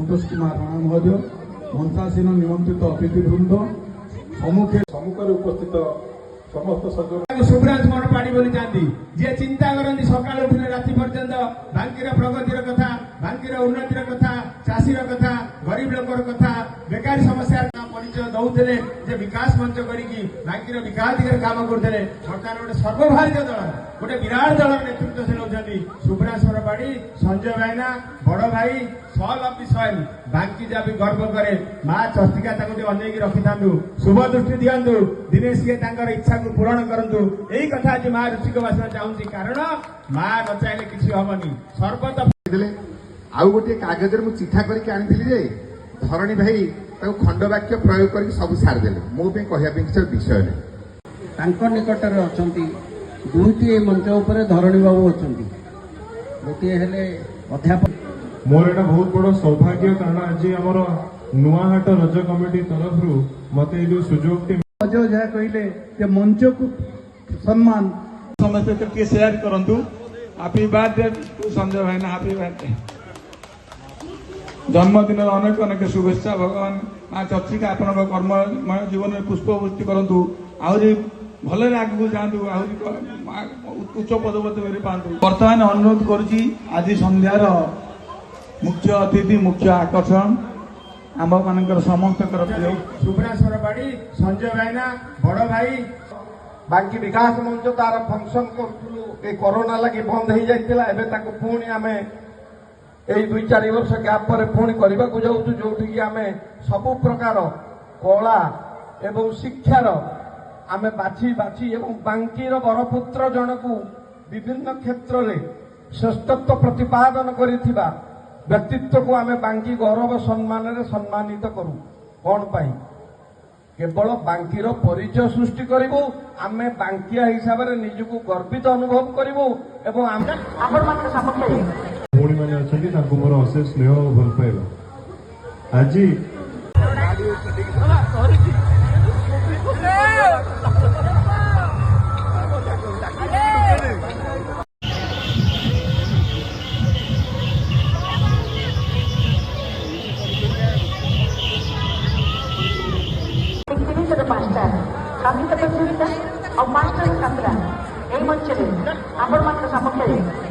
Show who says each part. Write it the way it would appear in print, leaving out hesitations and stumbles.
Speaker 1: संतोष कुमार राणा महोदय मंचासीन निमंत्रित अतिथिवृंद सम्मुखें उपस्थित समस्त सज्जन
Speaker 2: शुभराज मणपाड़ी बोली जाती जे चिंता करती सकाल उठिले राति पर्यंत बांकीर प्रगतिर कथा बांकीर उन्नतिर कथा चाषीर कथा गरीब लोकर कथा बेकारी समस्या परिचय दौले जे विकास मंच करी बांकीर विकास दिगरे काम करते सरकार गोटे सर्वभारतीय दल गोटे विराट दल नेतृत्व से नौकरी शुभराज मणपाड़ी संजय भाईना बड़ भाई सॉल ऑफ स्वयं बांकी जा भी गर्व करे माँ चस्तिका अनेक रखी था शुभ दृष्टि दिंतु दिने सी इच्छा को पूरण करंतु यही कथा आज माँ रुचि को बासना चाहूँगी कारण माँ न चाहे किसी हमनी सर्वत
Speaker 3: आउ गोटे कागज मु चिठा करके आनी जे धरणी भाई खंड वाक्य प्रयोग कर सब सारिदेले मो कहया किसी विषय नहीं
Speaker 4: निकटर अच्छा दुईटी मंच उपर धरणी बाबू अच्छा गोटे हेले अध्यापक
Speaker 5: मोर एटा बहुत बड़ सौभाग्य कारण आज आमर नुआहाट रज कमिटी तरफ मत जो सुजोग
Speaker 1: अजय जहाँ कहले मंच को सम्मान समस्त के शेयर करंतु हैप्पी बर्थडे टू संजय भाई ना हैप्पी बर्थडे जन्मदिन अनेक अनेक शुभेच्छा भगवान माँ चर्चिका आपण कर्ममय जीवन में पुष्पवृष्टि करंतु आहरी भले आगू जातु आहरी उच्च पदवी पातु बर्तमान अनुरोध करुच्ची आज संध्यार मुख्य अतिथि मुख्य आकर्षण आम मान समस्त
Speaker 2: शुभराज मणपाड़ी संजय भाईना बड़ भाई
Speaker 4: बाकी विकास मंच तार फंक्शन कर कोरोना लगी बंद हो जाता पुणी आम यही 2-4 वर्ष गैप पर पुणी करने को जाऊँ जो आम सबु प्रकार कला एवं शिक्षार आम बाछी बाछी एवं बांकीर बरपुत्र जन को विभिन्न क्षेत्र में श्रेष्ठत्व प्रतिपादन करिथिबा व्यक्तित्व को आम बांकी गौरव सम्मान सम्मानित करूँ कौन पाई केवल बांकीर परिचय सृष्टि करूँ आम बांकिया हिसाब से निजको गर्वित अनुभव करूँ
Speaker 5: भौणी मैंने अच्छा मोर अशेष स्नेह और भल पाइबा आज
Speaker 6: संगीत प्रतियोगिता और मास्टर छात्रा यही मंच में आपण मान सम्मुखें